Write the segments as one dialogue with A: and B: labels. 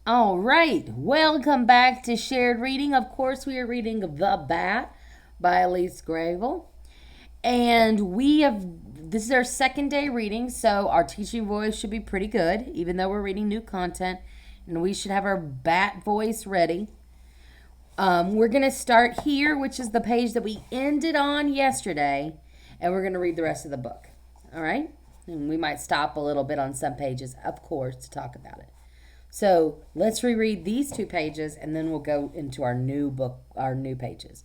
A: All right, welcome back to Shared Reading. Of course, we are reading The Bat by Elise Gravel. And this is our second day reading, so our teaching voice should be pretty good, even though we're reading new content. And we should have our bat voice ready. We're going to start here, which is the page that we ended on yesterday, and we're going to read the rest of the book. All right? And we might stop a little bit on some pages, of course, to talk about it. So let's reread these two pages and then we'll go into our new book, our new pages.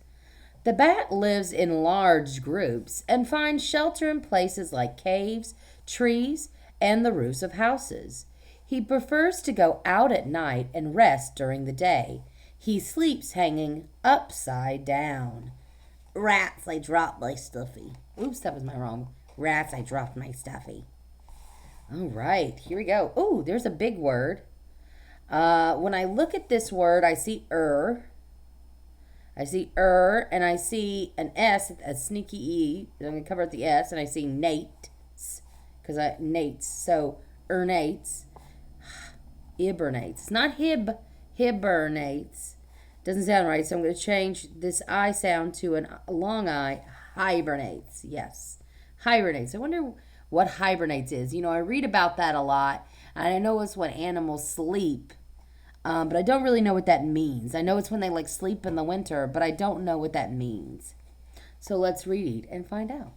A: The bat lives in large groups and finds shelter in places like caves, trees, and the roofs of houses. He prefers to go out at night and rest during the day. He sleeps hanging upside down. Rats, I dropped my stuffy. Oops, that was my wrong. Rats, I dropped my stuffy. All right, here we go. Oh, there's a big word. When I look at this word, I see I see and I see an S, a sneaky E. I'm going to cover up the S, and I see nates, nates. So, nates, hibernates. Not hibernates. Doesn't sound right, so I'm going to change this I sound to a long I. Hibernates, yes. Hibernates. I wonder what hibernates is. You know, I read about that a lot, and I know it's when animals sleep. But I don't really know what that means. I know it's when they like sleep in the winter, but I don't know what that means. So let's read and find out.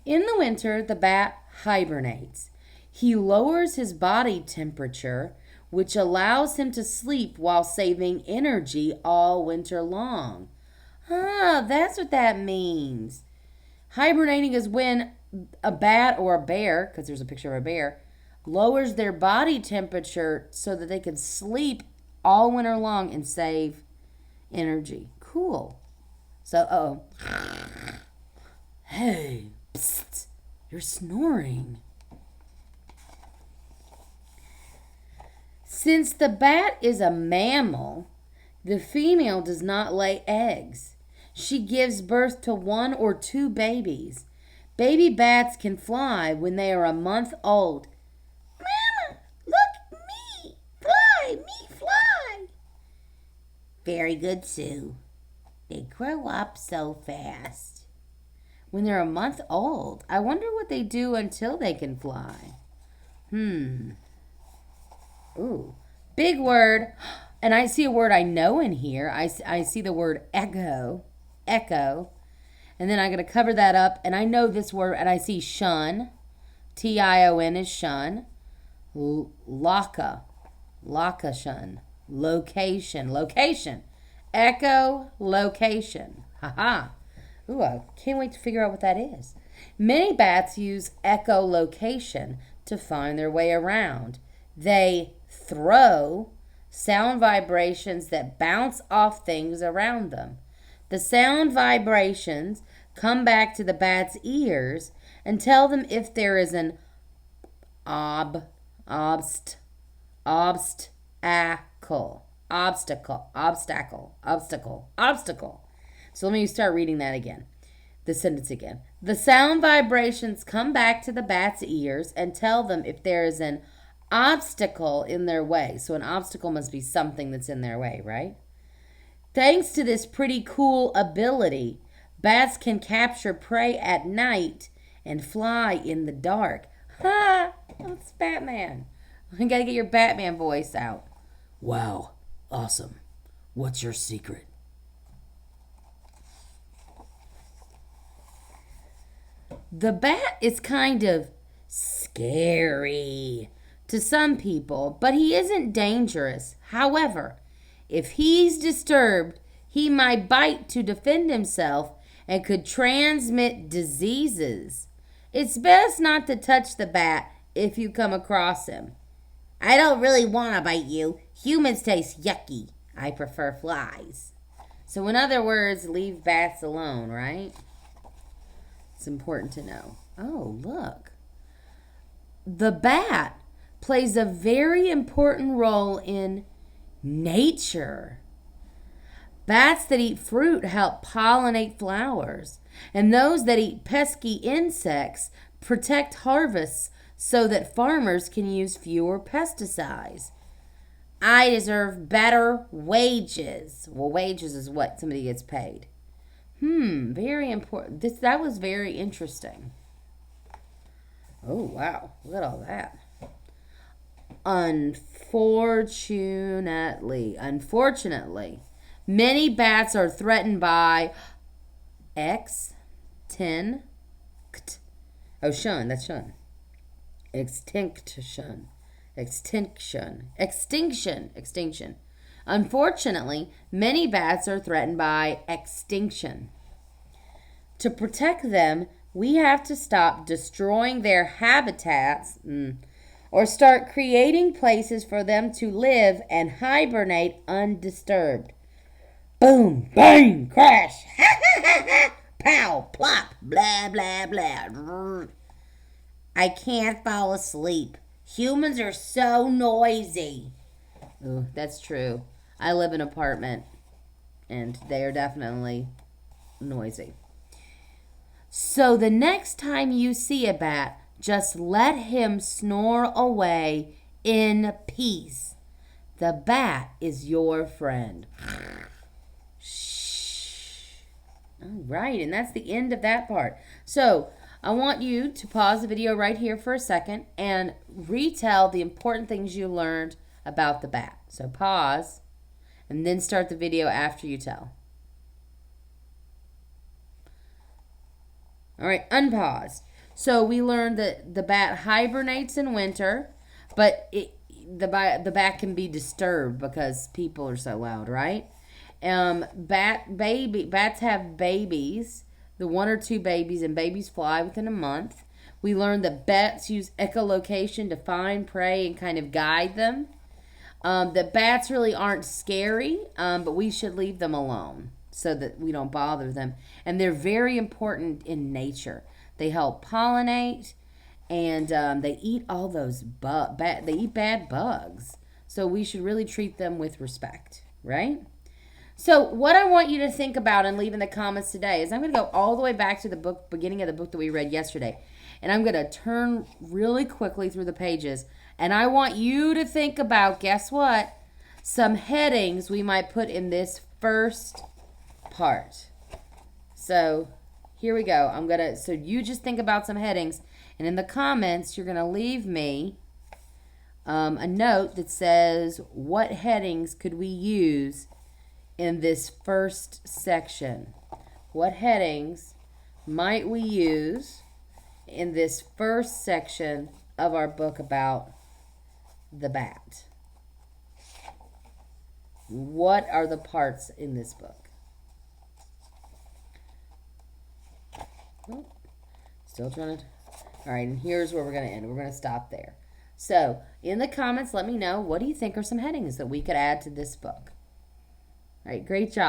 A: In the winter, the bat hibernates. He lowers his body temperature, which allows him to sleep while saving energy all winter long. Ah, that's what that means. Hibernating is when a bat or a bear, because there's a picture of a bear, lowers their body temperature so that they can sleep all winter long and save energy. Cool. So, hey, psst, you're snoring. Since the bat is a mammal, the female does not lay eggs. She gives birth to 1 or 2 babies. Baby bats can fly when they are a month old. Mama, look, me fly. Very good, Sue. They grow up so fast. When they're a month old, I wonder what they do until they can fly. Ooh, big word. And I see a word I know in here. I see the word echo. And then I'm going to cover that up. And I know this word, and I see shun. Tion is shun. Echolocation. Location. Echolocation. Haha. Ooh, I can't wait to figure out what that is. Many bats use echolocation to find their way around. They throw sound vibrations that bounce off things around them. The sound vibrations come back to the bat's ears and tell them if there is an obstacle. So let me start reading that again. The sentence again. The sound vibrations come back to the bat's ears and tell them if there is an obstacle in their way. So an obstacle must be something that's in their way, right? Thanks to this pretty cool ability, bats can capture prey at night and fly in the dark. Ha! That's Batman. You gotta get your Batman voice out. Wow, awesome. What's your secret? The bat is kind of scary to some people, but he isn't dangerous. However, if he's disturbed, he might bite to defend himself and could transmit diseases. It's best not to touch the bat if you come across him. I don't really want to bite you. Humans taste yucky. I prefer flies. So in other words, leave bats alone, right? It's important to know. Oh, look. The bat plays a very important role in nature. Bats that eat fruit help pollinate flowers, and those that eat pesky insects protect harvests so that farmers can use fewer pesticides. I deserve better wages. Well, wages is what somebody gets paid. Very important. That was very interesting. Oh, wow. Look at all that. Unfortunately, many bats are threatened by extinct. Oh, shun. That's shun. Extinction. Unfortunately, many bats are threatened by extinction. To protect them, we have to stop destroying their habitats or start creating places for them to live and hibernate undisturbed. Boom, bang, crash, pow, plop, blah, blah, blah. I can't fall asleep. Humans are so noisy. Ooh, that's true. I live in an apartment, and they are definitely noisy. So the next time you see a bat, just let him snore away in peace. The bat is your friend. Shh. All right, and that's the end of that part. So I want you to pause the video right here for a second and retell the important things you learned about the bat. So pause and then start the video after you tell. All right, unpause. So we learned that the bat hibernates in winter, but the bat can be disturbed because people are so loud, right? Bats have babies, the 1 or 2 babies, and babies fly within a month. We learned that bats use echolocation to find prey and kind of guide them. That bats really aren't scary, but we should leave them alone so that we don't bother them. And they're very important in nature. They help pollinate, and they eat all those they eat bad bugs. So we should really treat them with respect, right? So what I want you to think about and leave in the comments today is I'm going to go all the way back to the book, beginning of the book that we read yesterday. And I'm going to turn really quickly through the pages. And I want you to think about, guess what? Some headings we might put in this first part. So here we go. So you just think about some headings. And in the comments, you're going to leave me a note that says, what headings could we use in this first section? What headings might we use in this first section of our book about the bat? What are the parts in this book? Oh, still trying to... All right, and here's where we're going to end. We're going to stop there. So, in the comments, let me know, what do you think are some headings that we could add to this book? All right, great job.